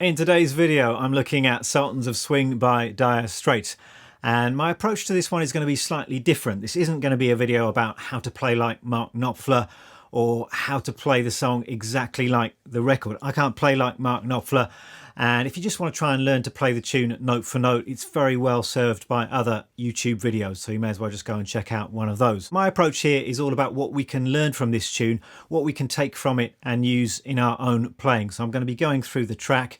In today's video, I'm looking at Sultans of Swing by Dire Straits, and my approach to this one is going to be slightly different. This isn't going to be a video about how to play like Mark Knopfler or how to play the song exactly like the record. I can't play like Mark Knopfler, and if you just want to try and learn to play the tune note for note, it's very well served by other YouTube videos, so you may as well just go and check out one of those. My approach here is all about what we can learn from this tune, what we can take from it and use in our own playing. So I'm going to be going through the track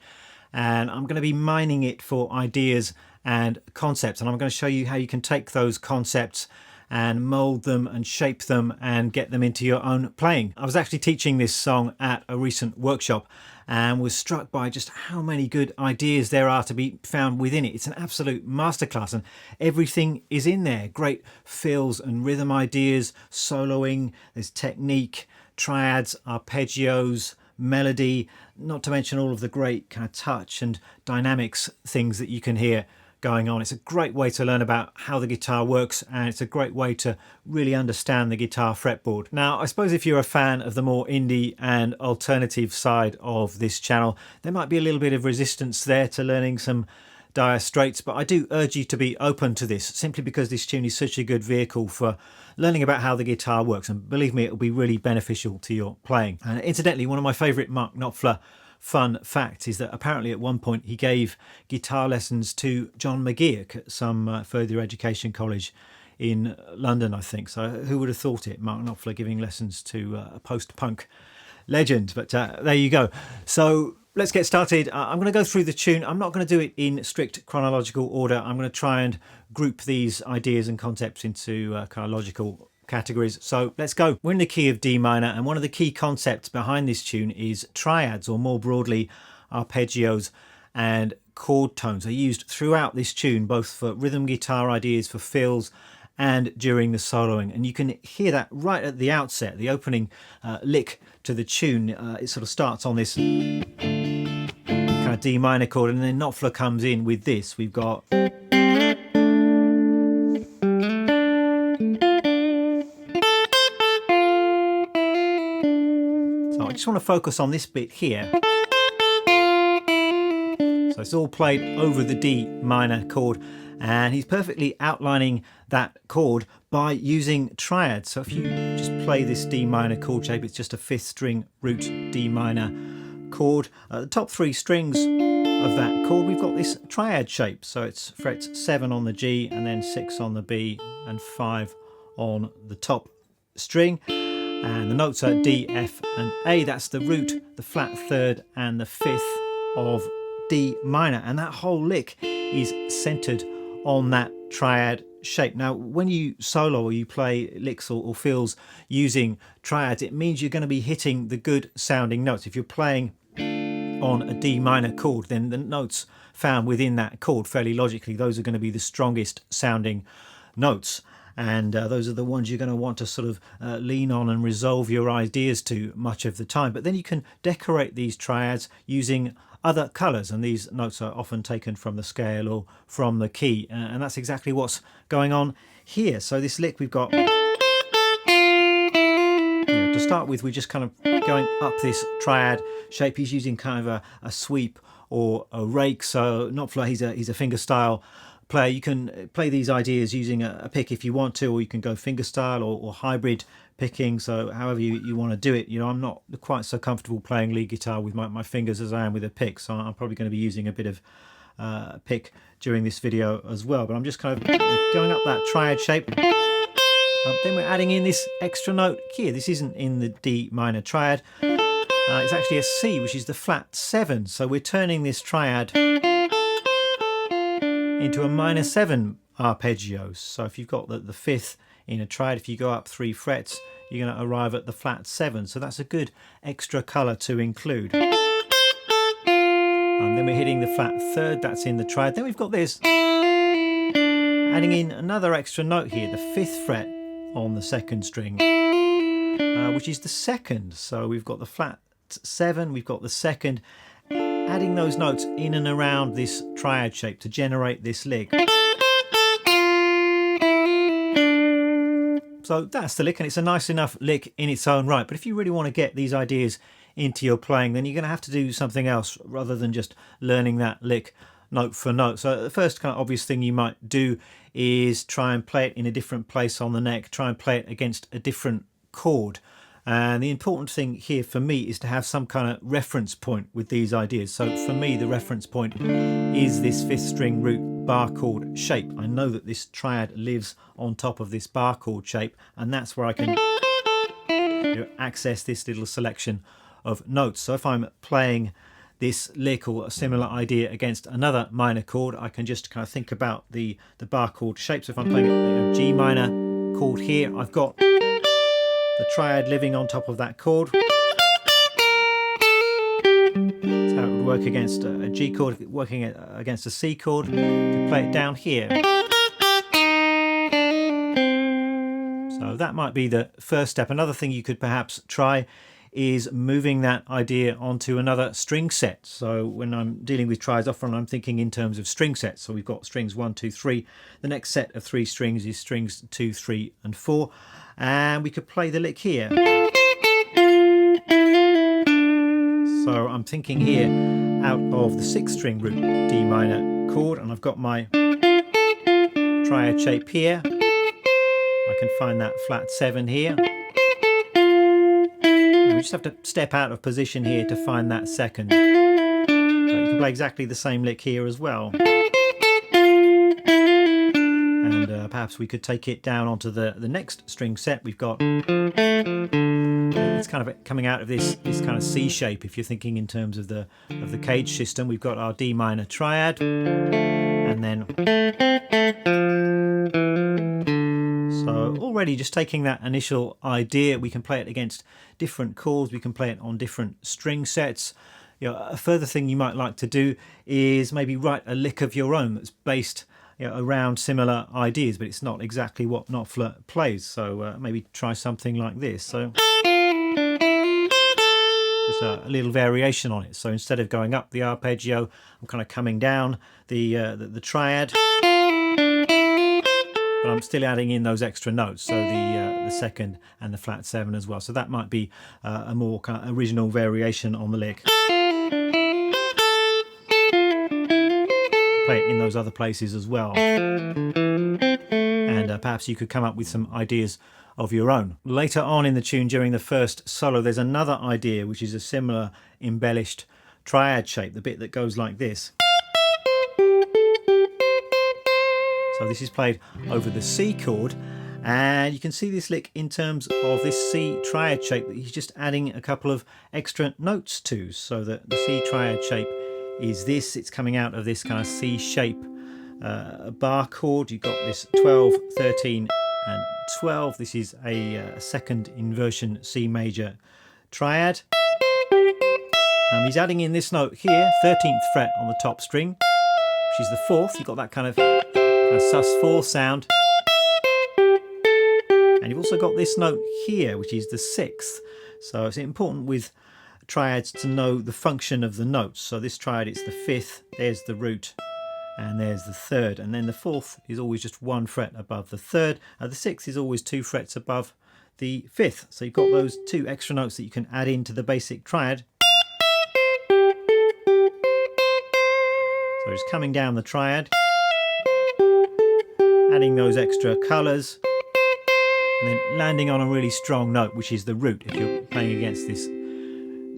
and I'm going to be mining it for ideas and concepts, and I'm going to show you how you can take those concepts and mold them and shape them and get them into your own playing. I was actually teaching this song at a recent workshop and was struck by just how many good ideas there are to be found within it. It's an absolute masterclass and everything is in there. Great fills and rhythm ideas, soloing, there's technique, triads, arpeggios, melody, not to mention all of the great kind of touch and dynamics things that you can hear going on. It's a great way to learn about how the guitar works, and it's a great way to really understand the guitar fretboard. Now, I suppose if you're a fan of the more indie and alternative side of this channel, there might be a little bit of resistance there to learning some Dire Straits, but I do urge you to be open to this, simply because this tune is such a good vehicle for learning about how the guitar works, and believe me, it will be really beneficial to your playing. And incidentally, one of my favourite Mark Knopfler fun facts is that apparently at one point he gave guitar lessons to John McGeoch at some further education college in London, I think. So who would have thought it, Mark Knopfler giving lessons to a post-punk legend. But there you go. So let's get started. I'm going to go through the tune. I'm not going to do it in strict chronological order. I'm going to try and group these ideas and concepts into kind of logical categories. So let's go. We're in the key of D minor, and one of the key concepts behind this tune is triads, or more broadly arpeggios and chord tones. They're used throughout this tune, both for rhythm guitar ideas, for fills, and during the soloing. And you can hear that right at the outset, the opening lick to the tune. It sort of starts on this kind of D minor chord, and then Knopfler comes in with this. We've got I just want to focus on this bit here. So it's all played over the D minor chord, and he's perfectly outlining that chord by using triads. So if you just play this D minor chord shape, it's just a 5th string root D minor chord. The top 3 strings of that chord, we've got this triad shape. So it's frets 7 on the G, and then 6 on the B, and 5 on the top string. And the notes are D, F and A. That's the root, the flat 3rd and the 5th of D minor. And that whole lick is centered on that triad shape. Now, when you solo or you play licks or fills using triads, it means you're going to be hitting the good sounding notes. If you're playing on a D minor chord, then the notes found within that chord, fairly logically, those are going to be the strongest sounding notes. And those are the ones you're going to want to sort of lean on and resolve your ideas to much of the time. But then you can decorate these triads using other colours, and these notes are often taken from the scale or from the key, and that's exactly what's going on here. So this lick we've got, to start with, we're just kind of going up this triad shape. He's using kind of a sweep or a rake. So Knopfler, he's a fingerstyle player. You can play these ideas using a pick if you want to, or you can go fingerstyle or hybrid picking. So however you want to do it. I'm not quite so comfortable playing lead guitar with my fingers as I am with a pick, so I'm probably going to be using a bit of pick during this video as well. But I'm just kind of going up that triad shape. Then we're adding in this extra note here. This isn't in the D minor triad. It's actually a C, which is the flat 7. So we're turning this triad into a minor 7 arpeggios. So if you've got the 5th in a triad, if you go up 3 frets, you're going to arrive at the flat 7. So that's a good extra colour to include. And then we're hitting the flat 3rd, that's in the triad. Then we've got this, adding in another extra note here, the 5th fret on the 2nd string, which is the 2nd. So we've got the flat 7, we've got the 2nd, adding those notes in and around this triad shape to generate this lick. So that's the lick, and it's a nice enough lick in its own right. But if you really want to get these ideas into your playing, then you're going to have to do something else rather than just learning that lick note for note. So the first kind of obvious thing you might do is try and play it in a different place on the neck, try and play it against a different chord. And the important thing here for me is to have some kind of reference point with these ideas. So for me, the reference point is this 5th string root bar chord shape. I know that this triad lives on top of this bar chord shape, and that's where I can access this little selection of notes. So if I'm playing this lick or a similar idea against another minor chord, I can just kind of think about the bar chord shape. So if I'm playing a G minor chord here, I've got the triad living on top of that chord. That's how it would work against a G chord. If it's working against a C chord, you can play it down here. So that might be the first step. Another thing you could perhaps try is moving that idea onto another string set. So when I'm dealing with triads, often I'm thinking in terms of string sets. So we've got strings 1, 2, 3. The next set of 3 strings is strings 2, 3, and 4. And we could play the lick here. So I'm thinking here out of the 6th string root D minor chord, and I've got my triad shape here. I can find that flat 7 here. We just have to step out of position here to find that second. So you can play exactly the same lick here as well. And perhaps we could take it down onto the next string set. We've got, it's kind of coming out of this kind of C shape. If you're thinking in terms of the cage system, we've got our D minor triad, and then so already just taking that initial idea, we can play it against different chords, we can play it on different string sets. A further thing you might like to do is maybe write a lick of your own that's based around similar ideas, but it's not exactly what Knopfler plays. So maybe try something like this. So just a little variation on it. So instead of going up the arpeggio, I'm kind of coming down the triad, but I'm still adding in those extra notes, so the second and the flat 7 as well. So that might be a more kind of original variation on the lick. Play it in those other places as well, and perhaps you could come up with some ideas of your own. Later on in the tune, during the first solo, there's another idea which is a similar embellished triad shape, the bit that goes like this. So this is played over the C chord, and you can see this lick in terms of this C triad shape that he's just adding a couple of extra notes to. So that the C triad shape is this, it's coming out of this kind of C shape bar chord. You've got this 12, 13 and 12. This is a second inversion C major triad. He's adding in this note here, 13th fret on the top string, which is the 4th. You've got that kind of sus4 sound, and you've also got this note here, which is the 6th. So it's important with triads to know the function of the notes. So this triad, it's the 5th, there's the root, and there's the 3rd, and then the 4th is always just 1 fret above the 3rd. The 6th is always 2 frets above the 5th. So you've got those 2 extra notes that you can add into the basic triad. So just coming down the triad, adding those extra colours, and then landing on a really strong note, which is the root if you're playing against this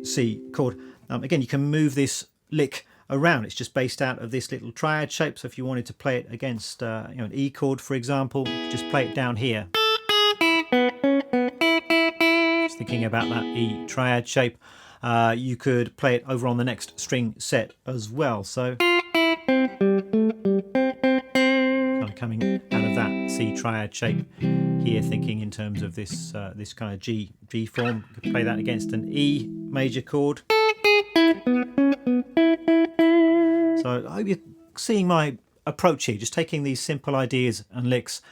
C chord. Again, you can move this lick around. It's just based out of this little triad shape. So if you wanted to play it against an E chord, for example, you could just play it down here. Just thinking about that E triad shape. You could play it over on the next string set as well. So coming out of that C triad shape here, thinking in terms of this this kind of G form. You could play that against an E major chord. So I hope you're seeing my approach here, just taking these simple ideas and licks,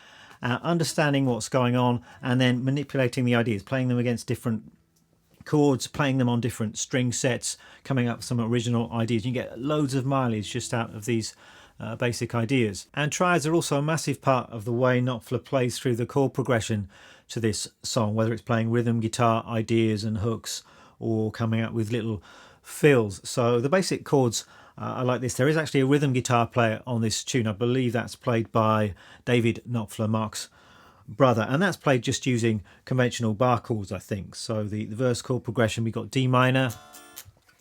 understanding what's going on, and then manipulating the ideas, playing them against different chords, playing them on different string sets, coming up with some original ideas. You can get loads of mileage just out of these basic ideas. And triads are also a massive part of the way Knopfler plays through the chord progression to this song, whether it's playing rhythm guitar ideas and hooks, or coming out with little fills. So the basic chords are like this. There is actually a rhythm guitar player on this tune. I believe that's played by David Knopfler, Mark's brother, and that's played just using conventional bar chords, I think. So the verse chord progression, we've got D minor.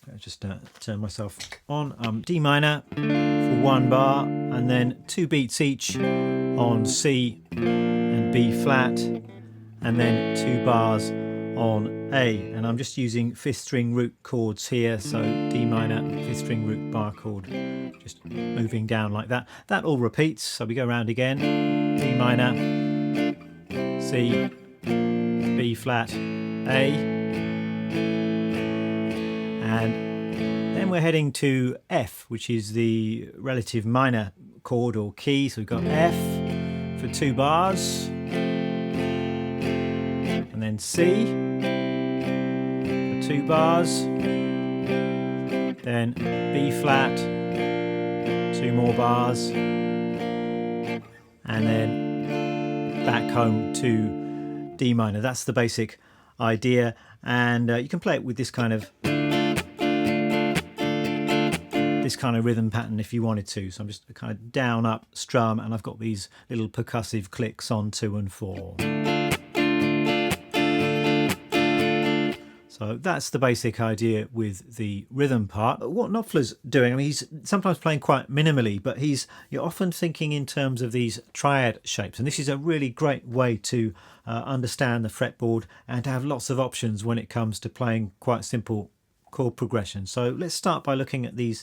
I'll just turn myself on. D minor for 1 bar, and then 2 beats each on C and B flat, and then 2 bars on A. And I'm just using 5th string root chords here, so D minor, 5th string root bar chord, just moving down like that. That all repeats, so we go around again. D minor, C, B flat, A, and then we're heading to F, which is the relative minor chord or key. So we've got F for 2 bars, and then C for 2 bars, then B flat, 2 more bars, and then back home to D minor. That's the basic idea, and you can play it with this kind of rhythm pattern if you wanted to. So I'm just kind of down, up, strum, and I've got these little percussive clicks on 2 and 4. So that's the basic idea with the rhythm part. What Knopfler's doing, I mean, he's sometimes playing quite minimally, but you're often thinking in terms of these triad shapes, and this is a really great way to understand the fretboard and to have lots of options when it comes to playing quite simple chord progression. So let's start by looking at these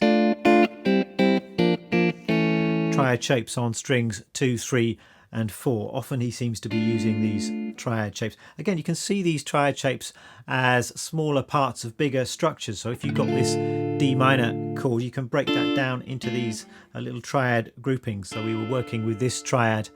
triad shapes on strings 2, 3 and 4. Often he seems to be using these triad shapes. Again, you can see these triad shapes as smaller parts of bigger structures. So if you've got this D minor chord, you can break that down into these little triad groupings. So we were working with this triad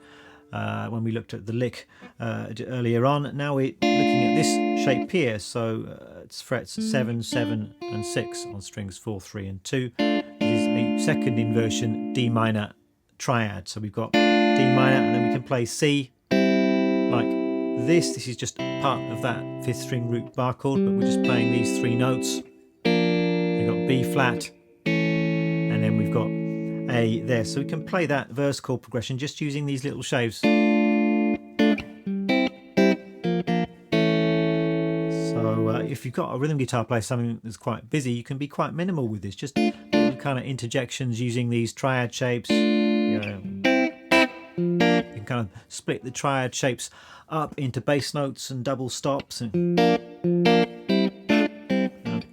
when we looked at the lick earlier on. Now we're looking at this shape here. So it's frets 7, 7 and 6 on strings 4, 3 and 2. This is a second inversion D minor triad. So we've got D minor, and then we can play C like this. This is just part of that 5th string root bar chord, but we're just playing these 3 notes. We've got B flat, and then we've got A there. So we can play that verse chord progression just using these little shapes. So if you've got a rhythm guitar player, something that's quite busy, you can be quite minimal with this. Just little kind of interjections using these triad shapes. You can kind of split the triad shapes up into bass notes and double stops and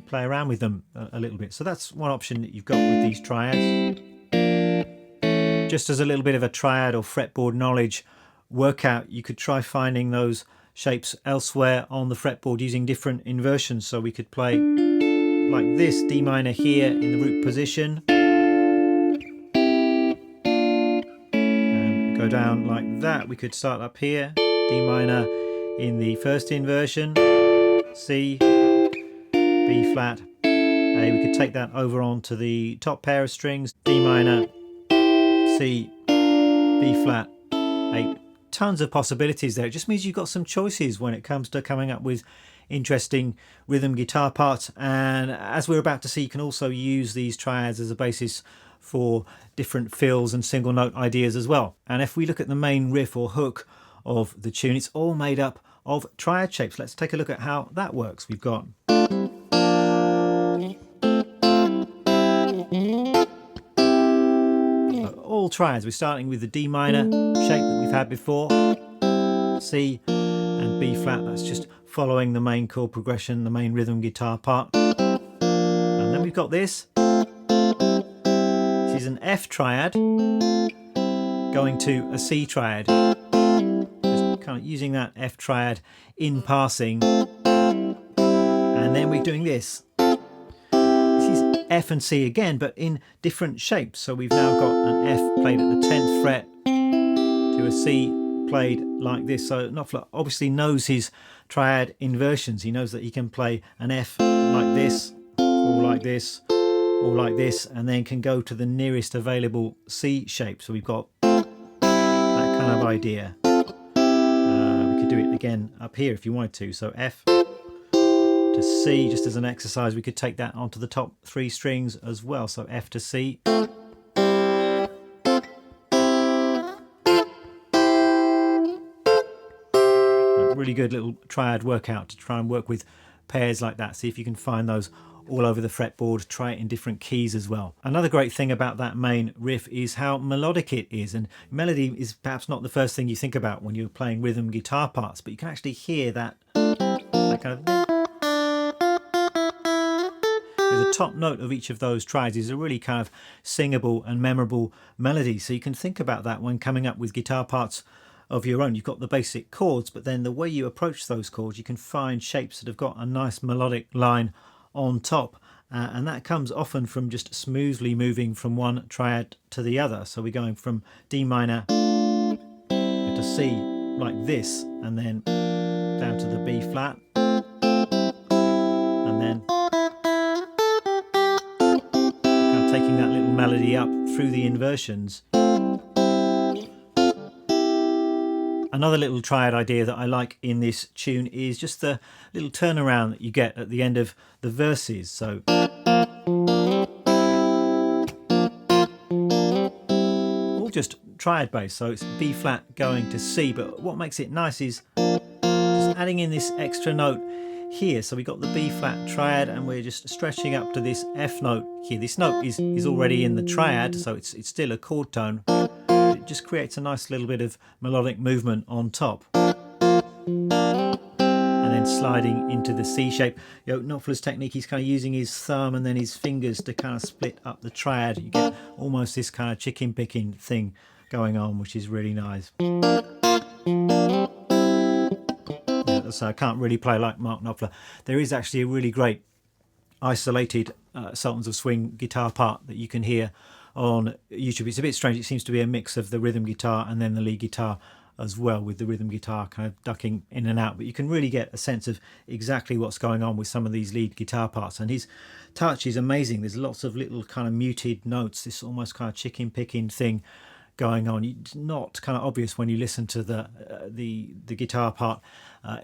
play around with them a little bit. So that's one option that you've got with these triads. Just as a little bit of a triad or fretboard knowledge workout, you could try finding those shapes elsewhere on the fretboard using different inversions. So we could play like this, D minor here in the root position, and go down like that. We could start up here, D minor in the first inversion, C, B flat, A. We could take that over onto the top pair of strings, D minor, C, B flat, A. Tons of possibilities there. It just means you've got some choices when it comes to coming up with interesting rhythm guitar parts. And as we're about to see, you can also use these triads as a basis for different fills and single note ideas as well. And if we look at the main riff or hook of the tune, it's all made up of triad shapes. Let's take a look at how that works. We've got all triads. We're starting with the D minor shape that we've had before, C and B flat. That's just following the main chord progression, the main rhythm guitar part. And then we've got this. This is an F triad going to a C triad. Just kind of using that F triad in passing. And then we're doing this. F and C again, but in different shapes. So we've now got an F played at the 10th fret to a C played like this. So Knopfler obviously knows his triad inversions. He knows that he can play an F like this, or like this, or like this, and then can go to the nearest available C shape. So we've got that kind of idea. We could do it again up here if you wanted to. So F to to C. Just as an exercise, we could take that onto the top 3 strings as well. So F to C. Really good little triad workout to try and work with pairs like that. See if you can find those all over the fretboard. Try it in different keys as well. Another great thing about that main riff is how melodic it is, and melody is perhaps not the first thing you think about when you're playing rhythm guitar parts, but you can actually hear that kind of the top note of each of those triads is a really kind of singable and memorable melody. So you can think about that when coming up with guitar parts of your own. You've got the basic chords, but then the way you approach those chords, you can find shapes that have got a nice melodic line on top, and that comes often from just smoothly moving from one triad to the other. So we're going from D minor to C like this, and then down to the B flat, and then kind of taking that little melody up through the inversions. Another little triad idea that I like in this tune is just the little turnaround that you get at the end of the verses. So all just triad based, so it's B flat going to C, but what makes it nice is just adding in this extra note here. So we got the B flat triad and we're just stretching up to this F note here. This note is already in the triad, so it's still a chord tone. It just creates a nice little bit of melodic movement on top, and then sliding into the C shape. You know, Knopfler's technique, he's kind of using his thumb and then his fingers to kind of split up the triad. You get almost this kind of chicken picking thing going on, which is really nice. Yeah, so I can't really play like Mark Knopfler. There is actually a really great isolated Sultans of Swing guitar part that you can hear on YouTube. It's a bit strange. It seems to be a mix of the rhythm guitar and then the lead guitar as well, with the rhythm guitar kind of ducking in and out. But you can really get a sense of exactly what's going on with some of these lead guitar parts. And his touch is amazing. There's lots of little kind of muted notes, this almost kind of chicken picking thing going on. It's not kind of obvious when you listen to the guitar part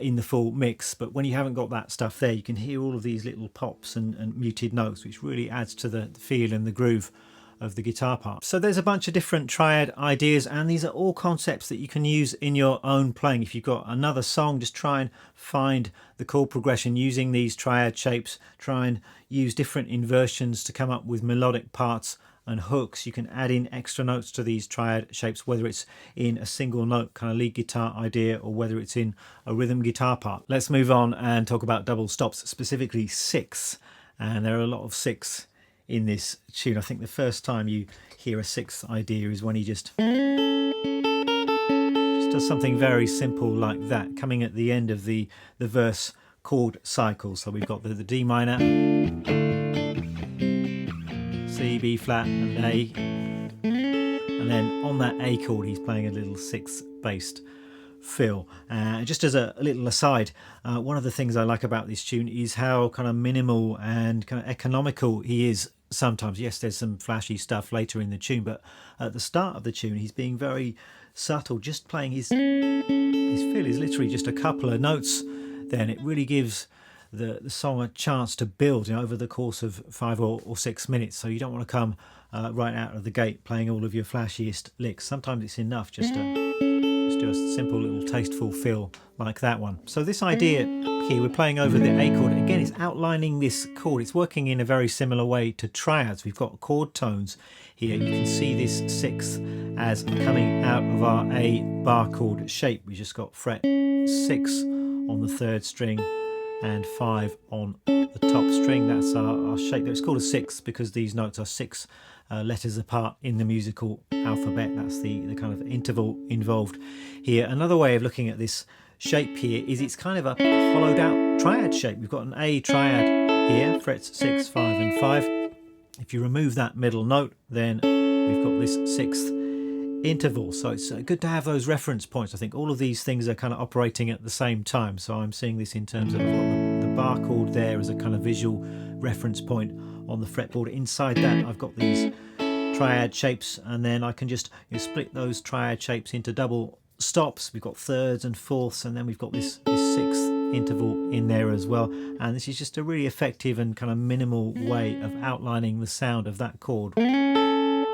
in the full mix, but when you haven't got that stuff there, you can hear all of these little pops and muted notes, which really adds to the feel and the groove of the guitar part. So there's a bunch of different triad ideas, and these are all concepts that you can use in your own playing. If you've got another song, just try and find the chord progression using these triad shapes. Try and use different inversions to come up with melodic parts and hooks. You can add in extra notes to these triad shapes, whether it's in a single note kind of lead guitar idea or whether it's in a rhythm guitar part. Let's move on and talk about double stops, specifically 6. And there are a lot of 6 in this tune. I think the first time you hear a 6th idea is when he just does something very simple like that, coming at the end of the verse chord cycle. So we've got the D minor, C, B flat and A, and then on that A chord he's playing a little 6th based fill. Just as a little aside, one of the things I like about this tune is how kind of minimal and kind of economical he is sometimes. Yes, there's some flashy stuff later in the tune, but at the start of the tune he's being very subtle, just playing his fill is literally just a couple of notes. Then it really gives the song a chance to build, you know, over the course of 5 or 6 minutes. So you don't want to come right out of the gate playing all of your flashiest licks. Sometimes it's enough just to do a simple little tasteful fill like that one. So this idea here, we're playing over the A chord. Again, it's outlining this chord. It's working in a very similar way to triads. We've got chord tones here. You can see this 6th as coming out of our A bar chord shape. We just got fret 6 on the 3rd string and 5 on the top string. That's our shape. It's called a 6 because these notes are 6 letters apart in the musical alphabet. That's the kind of interval involved here. Another way of looking at this shape here is it's kind of a hollowed out triad shape. We've got an A triad here, frets 6, 5 and 5. If you remove that middle note, then we've got this 6th interval. So it's good to have those reference points. I think all of these things are kind of operating at the same time. So I'm seeing this in terms of I've got the bar chord there as a kind of visual reference point on the fretboard. Inside that I've got these triad shapes, and then I can just split those triad shapes into double stops. We've got 3rds and 4ths, and then we've got this 6th interval in there as well, and this is just a really effective and kind of minimal way of outlining the sound of that chord. And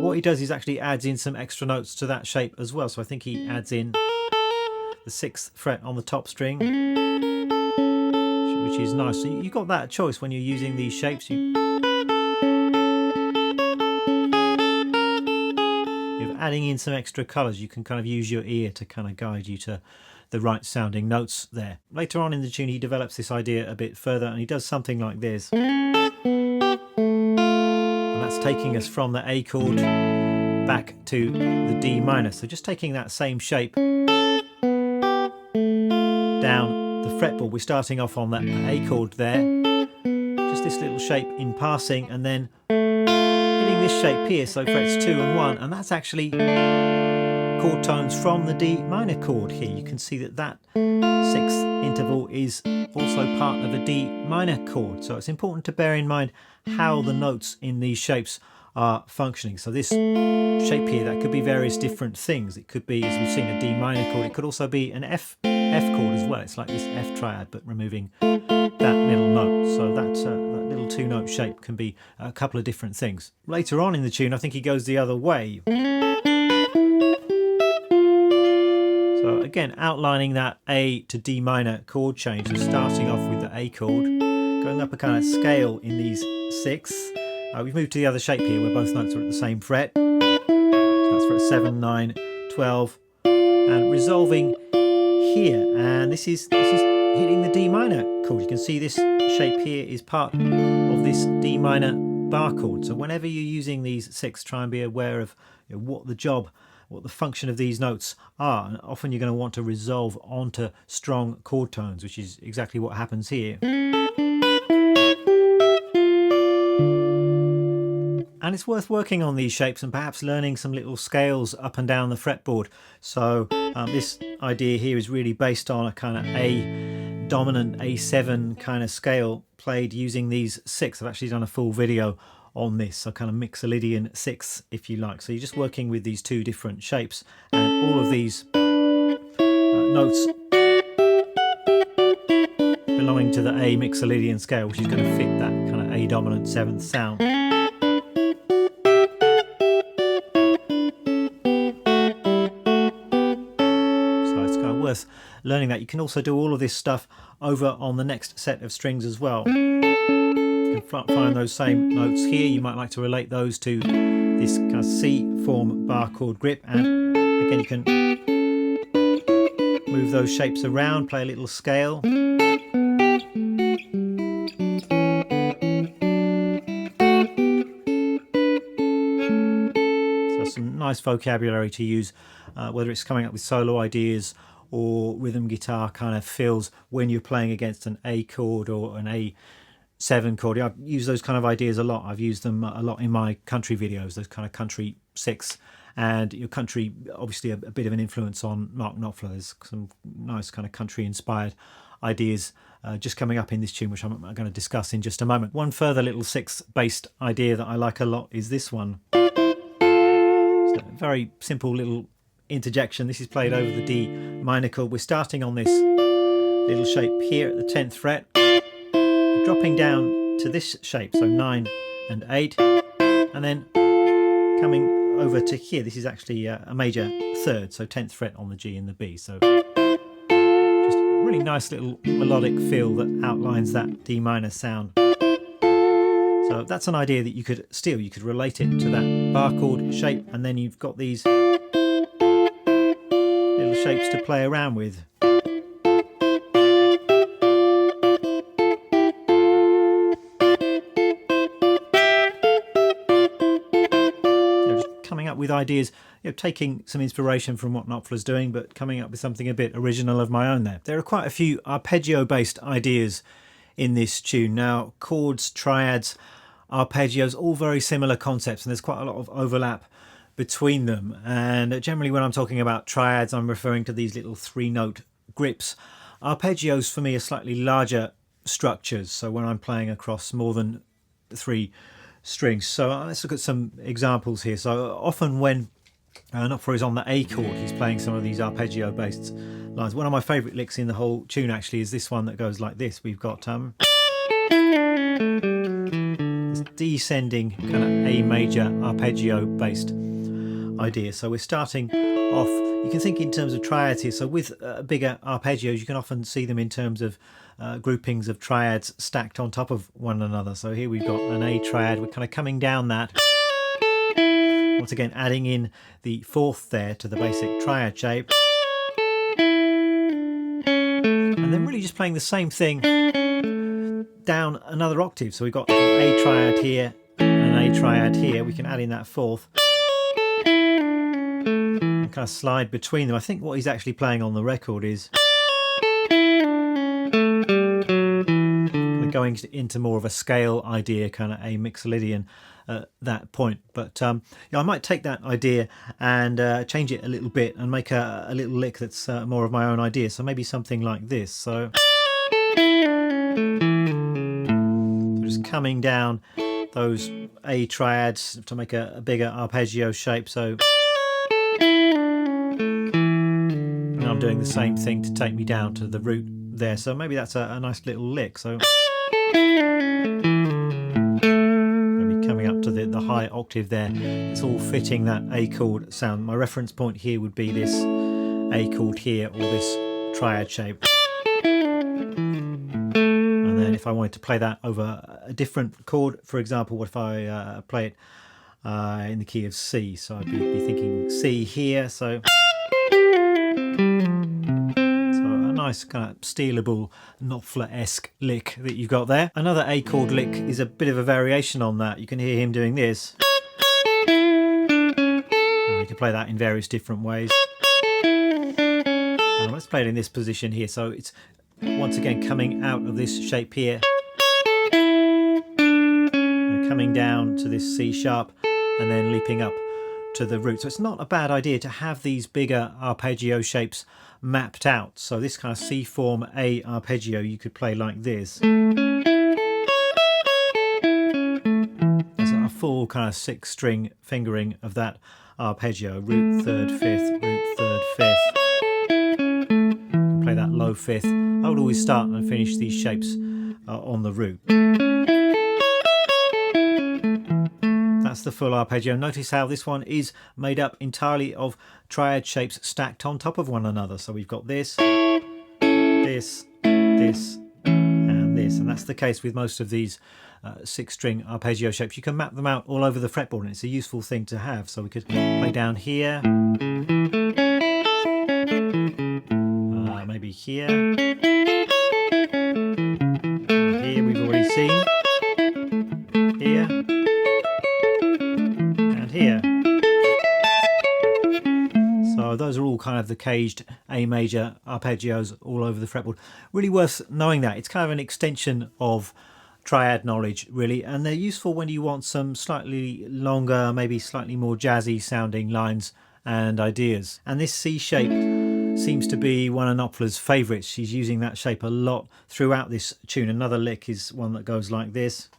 what he does is actually adds in some extra notes to that shape as well, so I think he adds in the 6th fret on the top string, which is nice. So you've got that choice when you're using these shapes. You're adding in some extra colours. You can kind of use your ear to kind of guide you to the right sounding notes there. Later on in the tune he develops this idea a bit further, and he does something like this. And that's taking us from the A chord back to the D minor. So just taking that same shape down the fretboard. We're starting off on that A chord there, just this little shape in passing, and then hitting this shape here, so frets 2 and 1, and that's actually chord tones from the D minor chord here. You can see that that 6th interval is also part of a D minor chord, so it's important to bear in mind how the notes in these shapes are functioning. So this shape here, that could be various different things. It could be, as we've seen, a D minor chord. It could also be an F chord as well. It's like this F triad, but removing that middle note. So that little 2-note shape can be a couple of different things. Later on in the tune, I think he goes the other way. So again, outlining that A to D minor chord change, and starting off with the A chord, going up a kind of scale in these 6ths. We've moved to the other shape here where both notes are at the same fret. So that's fret 7, 9, 12, and resolving here. And this is hitting the D minor chord. You can see this shape here is part of this D minor bar chord. So whenever you're using these 6, try and be aware of what the function of these notes are. And often you're going to want to resolve onto strong chord tones, which is exactly what happens here. And it's worth working on these shapes and perhaps learning some little scales up and down the fretboard. So this idea here is really based on a kind of A dominant A7 kind of scale played using these 6. I've actually done a full video on this, so kind of Mixolydian 6 if you like. So you're just working with these 2 different shapes, and all of these notes belonging to the A Mixolydian scale, which is going to fit that kind of A dominant 7th sound. Worth learning that. You can also do all of this stuff over on the next set of strings as well. You can find those same notes here. You might like to relate those to this kind of C form bar chord grip, and again you can move those shapes around, play a little scale. So some nice vocabulary to use, whether it's coming up with solo ideas or rhythm guitar kind of fills when you're playing against an A chord or an A7 chord. I use those kind of ideas a lot. I've used them a lot in my country videos, those kind of country 6. And your country, obviously a bit of an influence on Mark Knopfler. There's some nice kind of country inspired ideas just coming up in this tune, which I'm going to discuss in just a moment. One further little 6 based idea that I like a lot is this one. It's a very simple little interjection. This is played over the D minor chord. We're starting on this little shape here at the 10th fret, dropping down to this shape, so 9 and 8, and then coming over to here. This is actually a major 3rd, so 10th fret on the G and the B. So just a really nice little melodic feel that outlines that D minor sound. So that's an idea that you could steal. You could relate it to that bar chord shape, and then you've got these shapes to play around with. Just coming up with ideas, taking some inspiration from what Knopfler's doing, but coming up with something a bit original of my own there. There are quite a few arpeggio based ideas in this tune. Now, chords, triads, arpeggios, all very similar concepts, and there's quite a lot of overlap between them. And generally when I'm talking about triads, I'm referring to these little 3-note grips. Arpeggios for me are slightly larger structures, so when I'm playing across more than 3 strings. So let's look at some examples here. So often when Knopfler is on the A chord, he's playing some of these arpeggio based lines. One of my favourite licks in the whole tune actually is this one that goes like this. We've got this descending kind of A major arpeggio based idea. So we're starting off, you can think in terms of triads here. So with bigger arpeggios, you can often see them in terms of groupings of triads stacked on top of one another. So here we've got an A triad, we're kind of coming down that. Once again, adding in the fourth there to the basic triad shape. And then really just playing the same thing down another octave. So we've got an A triad here and an A triad here. We can add in that fourth and kind of slide between them. I think what he's actually playing on the record is going into more of a scale idea, kind of a mixolydian at that point. But yeah, I might take that idea and change it a little bit and make a little lick that's more of my own idea. So maybe something like this. So just coming down those A triads to make a bigger arpeggio shape. So and I'm doing the same thing to take me down to the root there. So maybe that's a nice little lick. So maybe coming up to the high octave there, it's all fitting that A chord sound. My reference point here would be this A chord here, or this triad shape. And then if I wanted to play that over a different chord, for example, what if I play it in the key of C? So I'd be thinking C here. So nice kind of stealable Knopfler-esque lick that you've got there. Another A chord lick is a bit of a variation on that. You can hear him doing this. You can play that in various different ways. Let's play it in this position here. So it's once again coming out of this shape here, and coming down to this C sharp and then leaping up to the root. So it's not a bad idea to have these bigger arpeggio shapes mapped out. So this kind of C form A arpeggio you could play like this. That's a full kind of 6-string fingering of that arpeggio. Root, third, fifth, root, third, fifth. Play that low fifth. I would always start and finish these shapes on the root. That's the full arpeggio. Notice how this one is made up entirely of triad shapes stacked on top of one another. So we've got this, this, this, and this. And that's the case with most of these 6-string arpeggio shapes. You can map them out all over the fretboard, and it's a useful thing to have. So we could play down here, maybe here, here we've already seen, here, here. So those are all kind of the caged A major arpeggios all over the fretboard. Really worth knowing that. It's kind of an extension of triad knowledge, really, and they're useful when you want some slightly longer, maybe slightly more jazzy sounding lines and ideas. And this C shape seems to be one of Knopfler's favourites. She's using that shape a lot throughout this tune. Another lick is one that goes like this.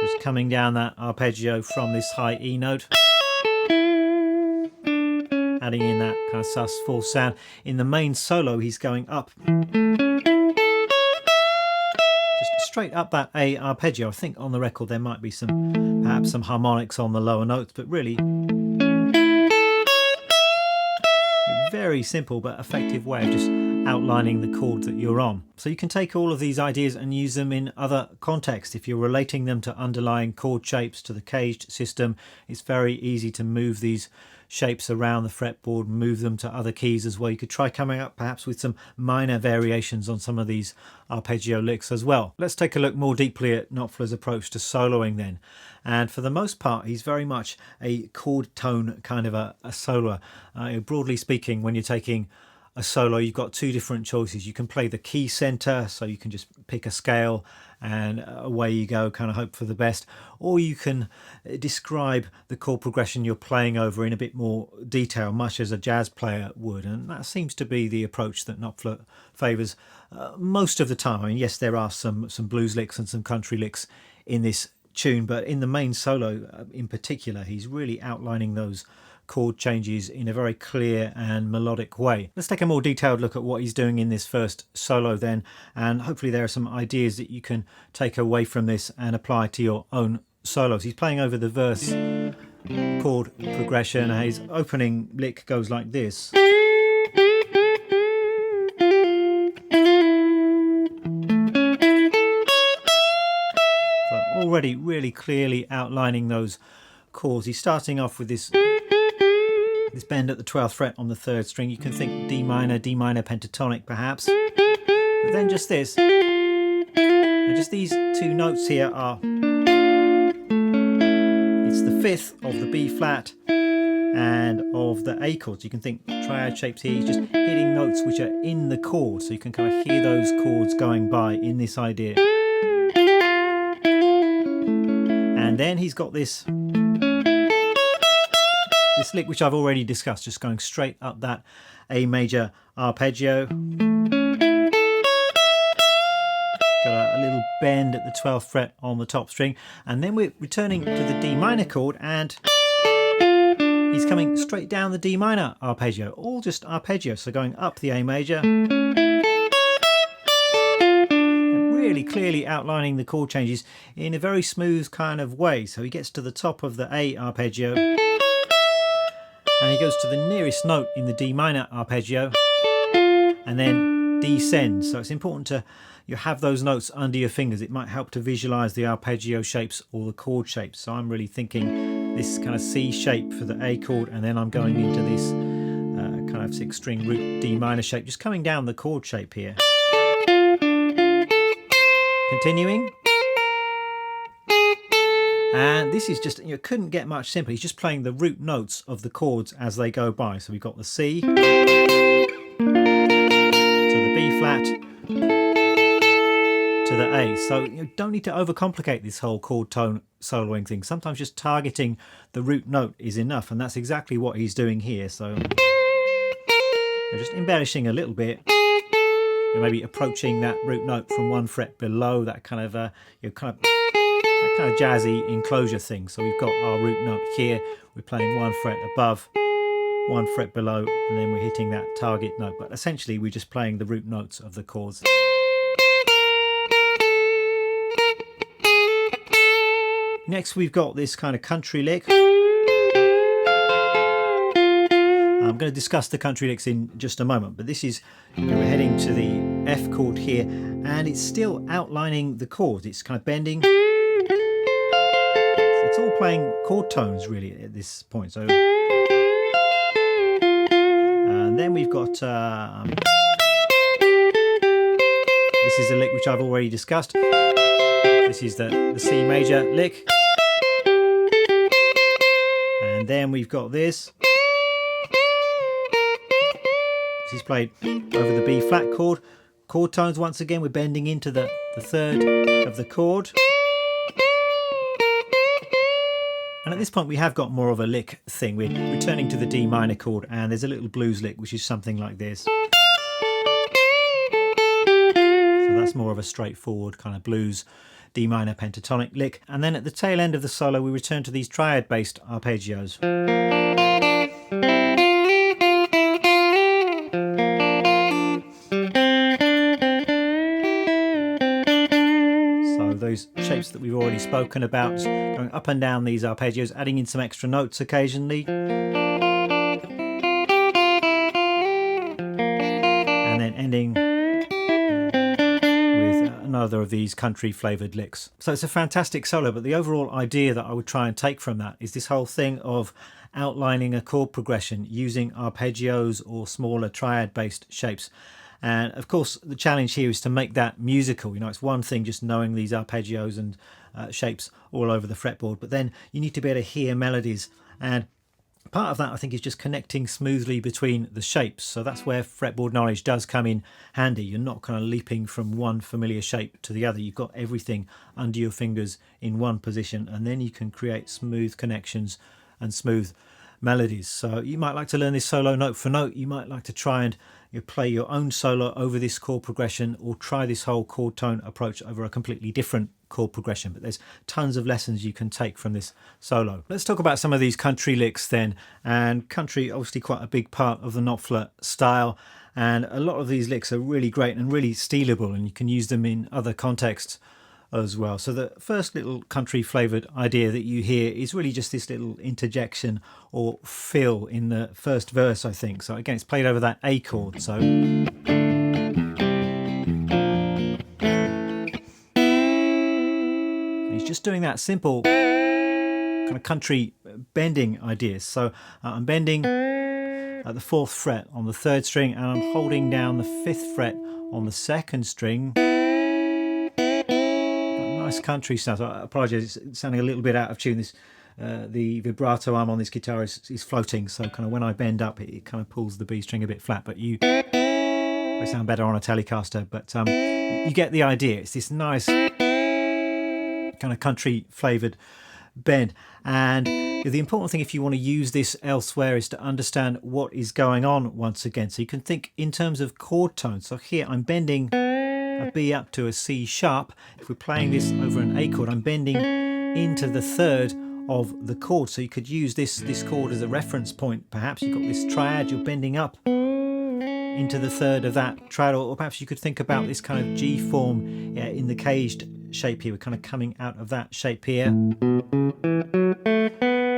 Just coming down that arpeggio from this high E note, adding in that kind of sus fourth sound. In the main solo he's going up, just straight up that A arpeggio. I think on the record there might be perhaps some harmonics on the lower notes, but really a very simple but effective way of just outlining the chord that you're on. So you can take all of these ideas and use them in other contexts. If you're relating them to underlying chord shapes, to the caged system, it's very easy to move these shapes around the fretboard, move them to other keys as well. You could try coming up perhaps with some minor variations on some of these arpeggio licks as well. Let's take a look more deeply at Knopfler's approach to soloing then. And for the most part, he's very much a chord tone kind of a soloer. Broadly speaking, when you're taking a solo, you've got two different choices. You can play the key center, so you can just pick a scale and away you go, kind of hope for the best. Or you can describe the chord progression you're playing over in a bit more detail, much as a jazz player would. And that seems to be the approach that Knopfler favours most of the time. I mean, yes, there are some blues licks and some country licks in this tune, but in the main solo in particular, he's really outlining those chord changes in a very clear and melodic way. Let's take a more detailed look at what he's doing in this first solo then, and hopefully there are some ideas that you can take away from this and apply to your own solos. He's playing over the verse chord progression. His opening lick goes like this. Already really clearly outlining those chords. He's starting off with this bend at the 12th fret on the 3rd string. You can think D minor pentatonic perhaps, but then just this, and just these two notes here are, it's the 5th of the B flat and of the A chords. You can think triad shapes here. He's just hitting notes which are in the chord, so you can kind of hear those chords going by in this idea. And then he's got this lick which I've already discussed, just going straight up that A major arpeggio. Got a little bend at the 12th fret on the top string, and then we're returning to the D minor chord, and he's coming straight down the D minor arpeggio, all just arpeggio, so going up the A major. Really clearly outlining the chord changes in a very smooth kind of way. So he gets to the top of the A arpeggio and he goes to the nearest note in the D minor arpeggio and then descends. So it's important to you have those notes under your fingers. It might help to visualize the arpeggio shapes or the chord shapes. So I'm really thinking this kind of C shape for the A chord, and then I'm going into this kind of 6-string root D minor shape, just coming down the chord shape here. Continuing, and this is just, you couldn't get much simpler. He's just playing the root notes of the chords as they go by. So we've got the C to the B flat to the A. So you don't need to overcomplicate this whole chord tone soloing thing. Sometimes just targeting the root note is enough, and that's exactly what he's doing here. So you're just embellishing a little bit. Maybe approaching that root note from 1 fret below, that kind of that kind of jazzy enclosure thing. So we've got our root note here, we're playing 1 fret above, 1 fret below, and then we're hitting that target note. But essentially we're just playing the root notes of the chords. Next we've got this kind of country lick. I'm going to discuss the country licks in just a moment, but this is, we're heading to the F chord here, and it's still outlining the chords. It's kind of bending. It's all playing chord tones really at this point. So, and then we've got this is a lick which I've already discussed. This is the C major lick, and then we've got this. He's played over the B flat chord. Chord tones once again, we're bending into the 3rd of the chord. And at this point we have got more of a lick thing. We're returning to the D minor chord, and there's a little blues lick which is something like this. So that's more of a straightforward kind of blues D minor pentatonic lick. And then at the tail end of the solo we return to these triad based arpeggios. Those shapes that we've already spoken about, going up and down these arpeggios, adding in some extra notes occasionally, and then ending with another of these country flavoured licks. So it's a fantastic solo, but the overall idea that I would try and take from that is this whole thing of outlining a chord progression using arpeggios or smaller triad based shapes. And of course the challenge here is to make that musical. You know, it's one thing just knowing these arpeggios and shapes all over the fretboard, but then you need to be able to hear melodies, and part of that I think is just connecting smoothly between the shapes. So that's where fretboard knowledge does come in handy. You're not kind of leaping from one familiar shape to the other. You've got everything under your fingers in one position, and then you can create smooth connections and smooth melodies. So you might like to learn this solo note for note. You might like to try and you play your own solo over this chord progression, or try this whole chord tone approach over a completely different chord progression. But there's tons of lessons you can take from this solo. Let's talk about some of these country licks then. And country, obviously quite a big part of the Knopfler style, and a lot of these licks are really great and really stealable, and you can use them in other contexts as well. So the first little country flavoured idea that you hear is really just this little interjection or fill in the first verse, I think. So again, it's played over that A chord. So he's just doing that simple kind of country bending idea. So I'm bending at the 4th fret on the 3rd string, and I'm holding down the 5th fret on the 2nd string. Nice country sound. So I apologise, it's sounding a little bit out of tune. This the vibrato arm on this guitar is floating, so kind of when I bend up, it kind of pulls the B string a bit flat. But they sound better on a Telecaster. But you get the idea. It's this nice kind of country flavoured bend. And the important thing, if you want to use this elsewhere, is to understand what is going on once again. So you can think in terms of chord tones. So here I'm bending a B up to a C sharp. If we're playing this over an A chord, I'm bending into the 3rd of the chord. So you could use this chord as a reference point. Perhaps you've got this triad, you're bending up into the 3rd of that triad, or perhaps you could think about this kind of G form in the caged shape here. We're kind of coming out of that shape here.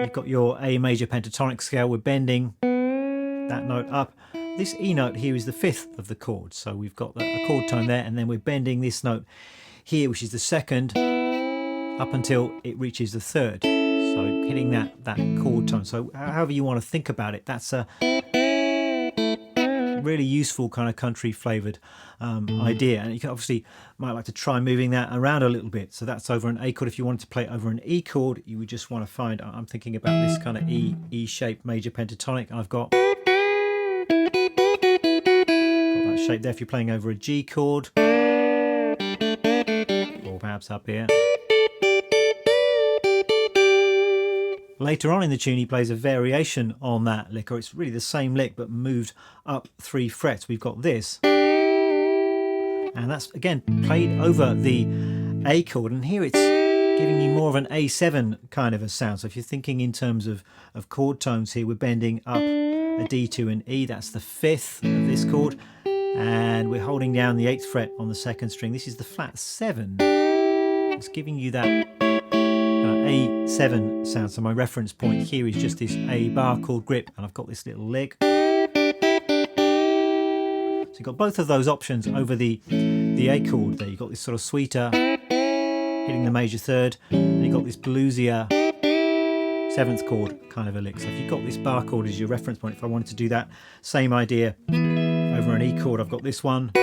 You've got your A major pentatonic scale, we're bending that note up. This E note here is the 5th of the chord, so we've got a chord tone there, and then we're bending this note here, which is the 2nd, up until it reaches the 3rd. So hitting that chord tone. So however you want to think about it, that's a really useful kind of country flavoured idea. And you can obviously might like to try moving that around a little bit. So that's over an A chord. If you wanted to play it over an E chord, you would just want to find, I'm thinking about this kind of E shape major pentatonic. I've got that shape there. If you're playing over a G chord, or perhaps up here. Later on in the tune, he plays a variation on that lick, or it's really the same lick but moved up 3 frets. We've got this, and that's again played over the A chord, and here it's giving you more of an A7 kind of a sound. So if you're thinking in terms of chord tones here, we're bending up a D to an E, that's the 5th of this chord, and we're holding down the 8th fret on the 2nd string. This is the flat 7. It's giving you that A7 sound. So my reference point here is just this A bar chord grip, and I've got this little lick. So you've got both of those options over the A chord there. You've got this sort of sweeter hitting the major 3rd, and you've got this bluesier 7th chord kind of a lick. So if you've got this bar chord as your reference point, if I wanted to do that same idea over an E chord, I've got this one, or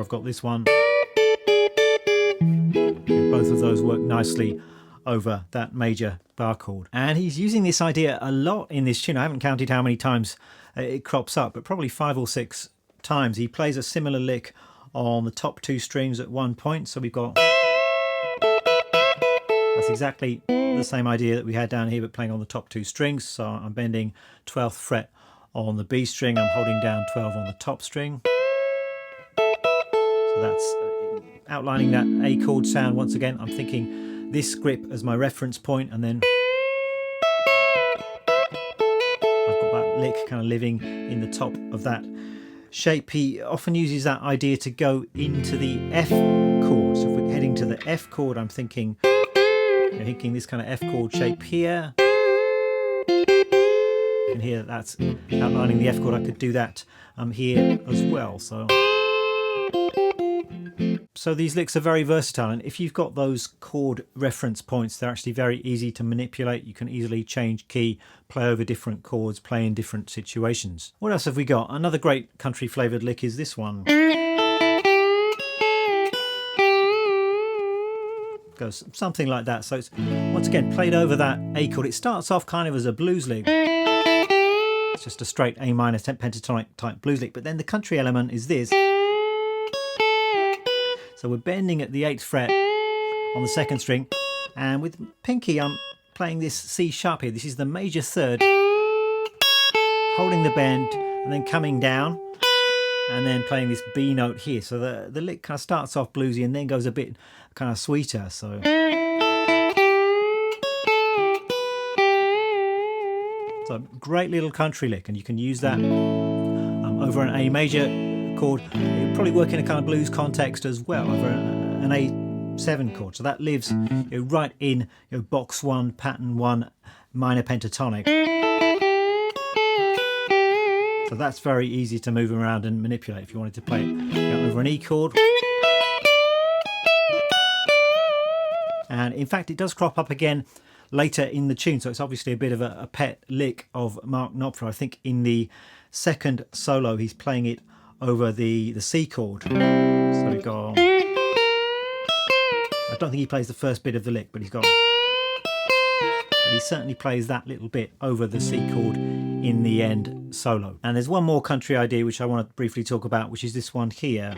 I've got this one. Both of those work nicely over that major bar chord. And he's using this idea a lot in this tune. I haven't counted how many times it crops up, but probably 5 or 6 times. He plays a similar lick on the top 2 strings at one point. So we've got, that's exactly the same idea that we had down here, but playing on the top 2 strings. So I'm bending 12th fret on the B string, I'm holding down 12 on the top string. So that's outlining that A chord sound once again. I'm thinking this grip as my reference point, and then I've got that lick kind of living in the top of that shape. He often uses that idea to go into the F chord. So if we're heading to the F chord, I'm thinking this kind of F chord shape here. You can hear that's outlining the F chord. I could do that here as well. So these licks are very versatile, and if you've got those chord reference points, they're actually very easy to manipulate. You can easily change key, play over different chords, play in different situations. What else have we got? Another great country flavoured lick is this one. Goes something like that. So it's once again played over that A chord. It starts off kind of as a blues lick. It's just a straight A minor pentatonic type blues lick, but then the country element is this. So we're bending at the 8th fret on the 2nd string, and with pinky I'm playing this C sharp here. This is the major 3rd, holding the bend, and then coming down and then playing this B note here. So the lick kind of starts off bluesy and then goes a bit kind of sweeter. So great little country lick, and you can use that over an A major chord. It would probably work in a kind of blues context as well, over an A7 chord. So that lives right in box 1, pattern 1, minor pentatonic. So that's very easy to move around and manipulate if you wanted to play it over an E chord. And in fact, it does crop up again later in the tune, so it's obviously a bit of a pet lick of Mark Knopfler. I think in the second solo he's playing it over the C chord. So we've got, I don't think he plays the first bit of the lick, but he certainly plays that little bit over the C chord in the end solo. And there's one more country idea which I want to briefly talk about, which is this one here.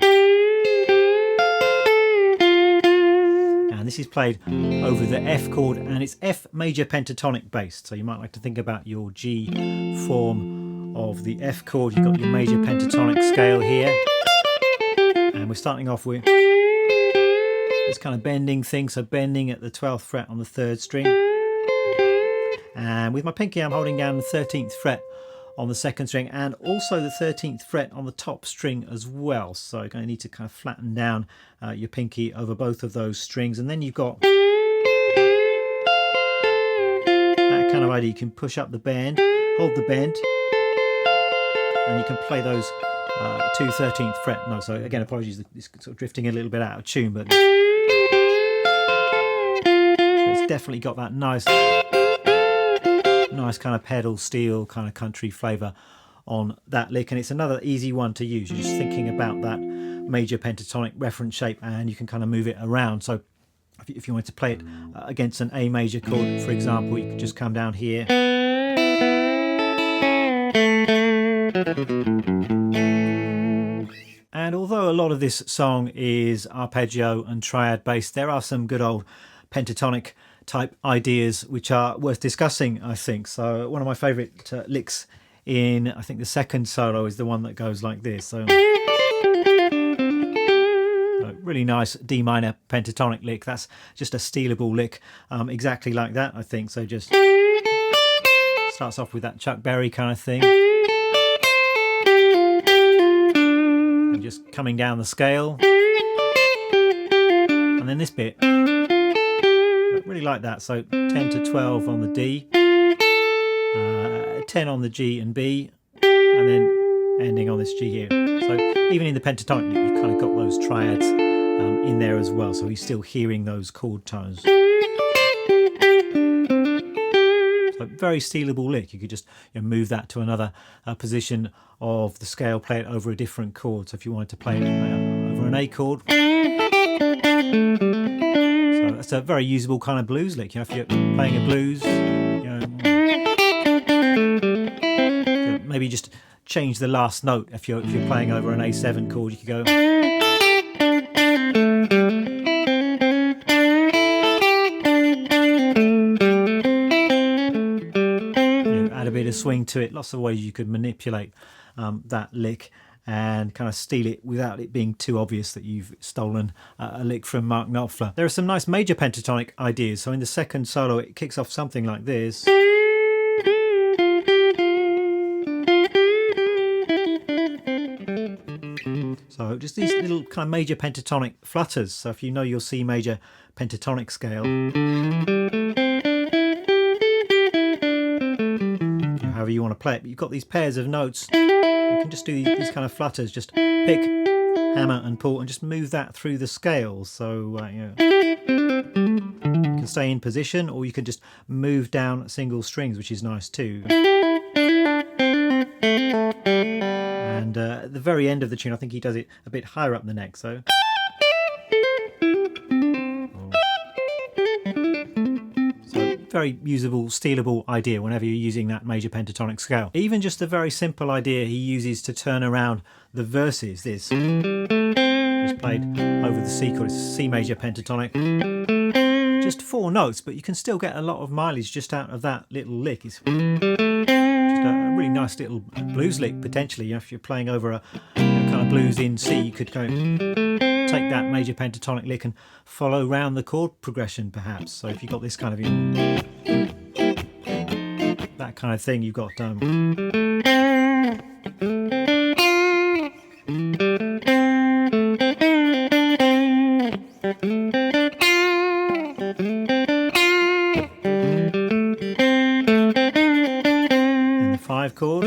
And this is played over the F chord, and it's F major pentatonic based. So you might like to think about your G form of the F chord. You've got your major pentatonic scale here, and we're starting off with this kind of bending thing. So bending at the 12th fret on the 3rd string, and with my pinky I'm holding down the 13th fret on the 2nd string, and also the 13th fret on the top string as well. So you're going to need to kind of flatten down your pinky over both of those strings, and then you've got that kind of idea. You can push up the bend, hold the bend, and you can play those 2 13th fret notes. So again, apologies, it's sort of drifting a little bit out of tune, but it's definitely got that nice kind of pedal steel kind of country flavour on that lick, and it's another easy one to use. You're just thinking about that major pentatonic reference shape, and you can kind of move it around. So if you wanted to play it against an A major chord, for example, you could just come down here, and although a lot of this song is arpeggio and triad based, there are some good old pentatonic type ideas which are worth discussing, I think. So one of my favourite licks in, I think, the second solo is the one that goes like this. So really nice D minor pentatonic lick. That's just a stealable lick, exactly like that, I think. So just starts off with that Chuck Berry kind of thing, and just coming down the scale, and then this bit, really like that. So 10 to 12 on the D, 10 on the G and B, and then ending on this G here. So even in the pentatonic, you've kind of got those triads in there as well, so he's still hearing those chord tones. So very stealable lick. You could just move that to another position of the scale, play it over a different chord. So if you wanted to play it over an A chord, it's a very usable kind of blues lick. If you're playing a blues, maybe just change the last note. If you're playing over an A7 chord, you could go, add a bit of swing to it. Lots of ways you could manipulate that lick and kind of steal it without it being too obvious that you've stolen a lick from Mark Knopfler. There are some nice major pentatonic ideas. So in the second solo, it kicks off something like this. So just these little kind of major pentatonic flutters. So if you know your C major pentatonic scale, however you want to play it, but you've got these pairs of notes. You can just do these kind of flutters, just pick, hammer and pull, and just move that through the scale. So you can stay in position, or you can just move down single strings, which is nice too. And at the very end of the tune, I think he does it a bit higher up the neck. So very usable, stealable idea whenever you're using that major pentatonic scale. Even just a very simple idea he uses to turn around the verses. This is played over the C chord. It's C major pentatonic. Just 4 notes, but you can still get a lot of mileage just out of that little lick. It's just a really nice little blues lick potentially. You know, if you're playing over a kind of blues in C, you could go take that major pentatonic lick and follow round the chord progression perhaps. So if you've got this kind of, you know, that kind of thing, you've got and the 5 chord.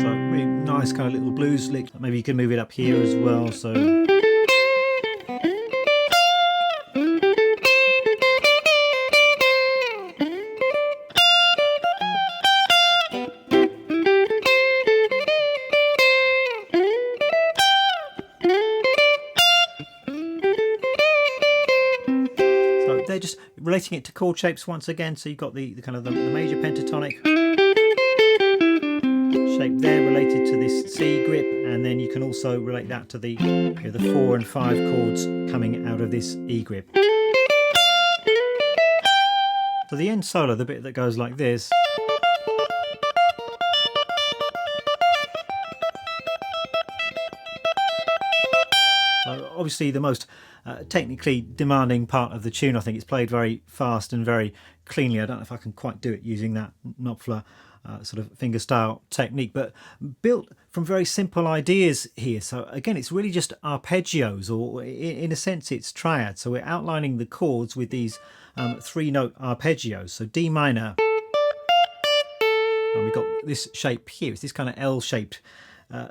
So really nice kind of little blues lick. Maybe you can move it up here as well. So they're just relating it to chord shapes once again. So you've got the kind of the major pentatonic shape there related to this C grip, and then you can also relate that to the, you know, the 4 and 5 chords coming out of this E grip. So the end solo, the bit that goes like this, so obviously the most technically demanding part of the tune. I think it's played very fast and very cleanly. I don't know if I can quite do it using that Knopfler sort of fingerstyle technique, but built from very simple ideas here. So again, it's really just arpeggios, or in a sense it's triads. So we're outlining the chords with these 3-note arpeggios. So D minor, and we've got this shape here. It's this kind of L-shaped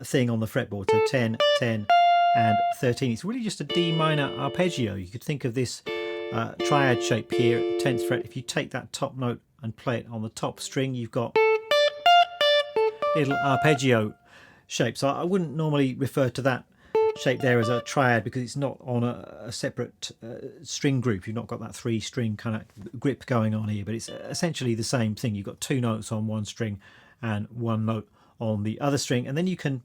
thing on the fretboard. So 10, 10, and 13. It's really just a D minor arpeggio. You could think of this triad shape here at the 10th fret. If you take that top note and play it on the top string, you've got little arpeggio shape. So I wouldn't normally refer to that shape there as a triad because it's not on a separate string group. You've not got that 3-string kind of grip going on here, but it's essentially the same thing. You've got 2 notes on one string and 1 note on the other string, and then you can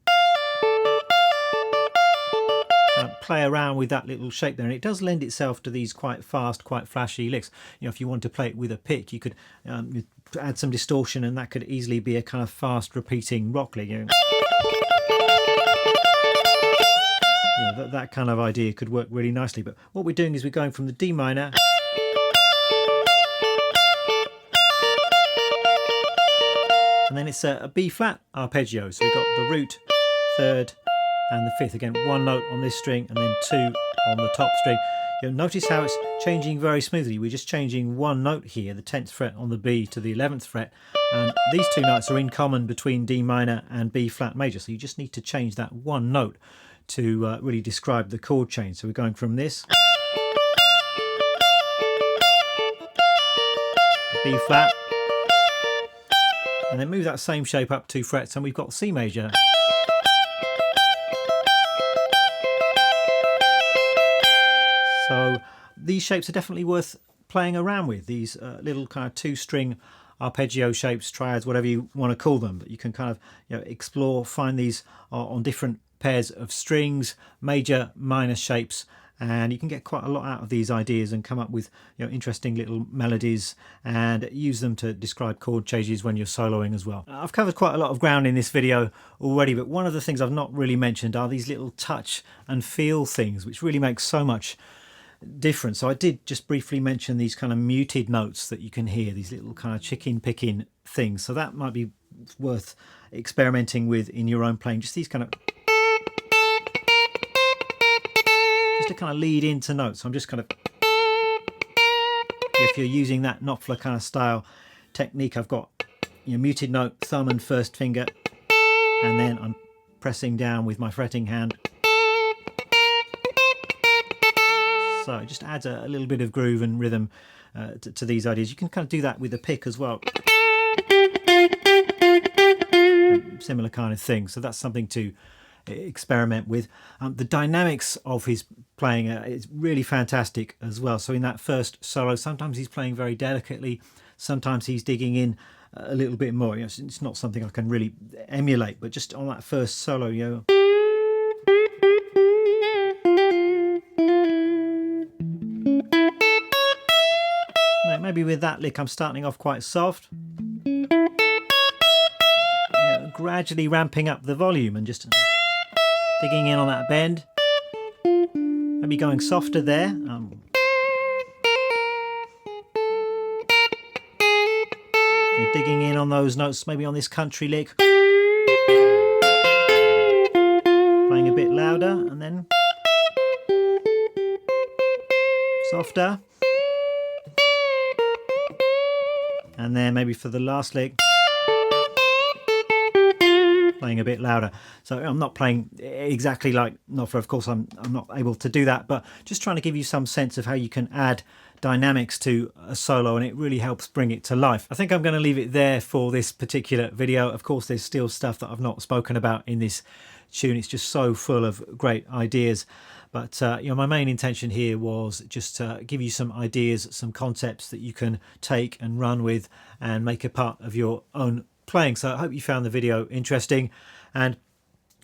play around with that little shape there, and it does lend itself to these quite fast, quite flashy licks. You know, if you want to play it with a pick, you could add some distortion, and that could easily be a kind of fast repeating rock lick. You know, that kind of idea could work really nicely. But what we're doing is we're going from the D minor and then it's a B flat arpeggio. So we've got the root, 3rd, and the 5th. Again, 1 note on this string and then 2 on the top string. You'll notice how it's changing very smoothly. We're just changing 1 note here, the 10th fret on the B to the 11th fret, and these 2 notes are in common between D minor and B flat major. So you just need to change that 1 note to really describe the chord change. So we're going from this to B flat, and then move that same shape up 2 frets, and we've got C major. So these shapes are definitely worth playing around with, these little kind of 2-string arpeggio shapes, triads, whatever you want to call them. But you can kind of, you know, explore, find these on different pairs of strings, major, minor shapes, and you can get quite a lot out of these ideas and come up with, you know, interesting little melodies and use them to describe chord changes when you're soloing as well. I've covered quite a lot of ground in this video already, but one of the things I've not really mentioned are these little touch and feel things, which really make so much difference. So I did just briefly mention these kind of muted notes that you can hear, these little kind of chicken picking things. So that might be worth experimenting with in your own playing. Just these kind of, just to kind of lead into notes. So I'm just kind of, if you're using that Knopfler kind of style technique, I've got, you know, muted note, thumb and first finger, and then I'm pressing down with my fretting hand. So it just adds a little bit of groove and rhythm to these ideas. You can kind of do that with a pick as well. Similar kind of thing. So that's something to experiment with. The dynamics of his playing is really fantastic as well. So in that first solo, sometimes he's playing very delicately, sometimes he's digging in a little bit more. You know, it's not something I can really emulate, but just on that first solo, you know, maybe with that lick I'm starting off quite soft, gradually ramping up the volume and just digging in on that bend, maybe going softer there. Digging in on those notes, maybe on this country lick, playing a bit louder and then softer, and then maybe for the last lick playing a bit louder. So I'm not playing exactly like Knopfler, of course I'm not able to do that, but just trying to give you some sense of how you can add dynamics to a solo, and it really helps bring it to life. I think I'm going to leave it there for this particular video. Of course there's still stuff that I've not spoken about in this tune. It's just so full of great ideas, but my main intention here was just to give you some ideas, some concepts that you can take and run with and make a part of your own playing. So I hope you found the video interesting, and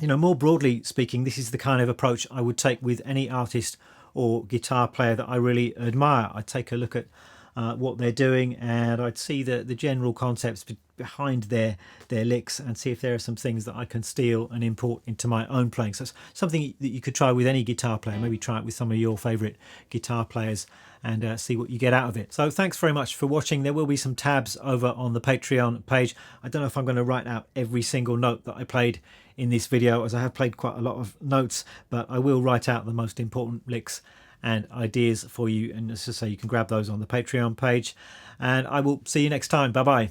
more broadly speaking, this is the kind of approach I would take with any artist or guitar player that I really admire. I'd take a look at what they're doing, and I'd see the general concepts behind their licks and see if there are some things that I can steal and import into my own playing. So it's something that you could try with any guitar player. Maybe try it with some of your favorite guitar players and see what you get out of it. So thanks very much for watching. There will be some tabs over on the Patreon page. I don't know if I'm going to write out every single note that I played in this video, as I have played quite a lot of notes, but I will write out the most important licks and ideas for you, and as I say, you can grab those on the Patreon page, and I will see you next time. Bye bye.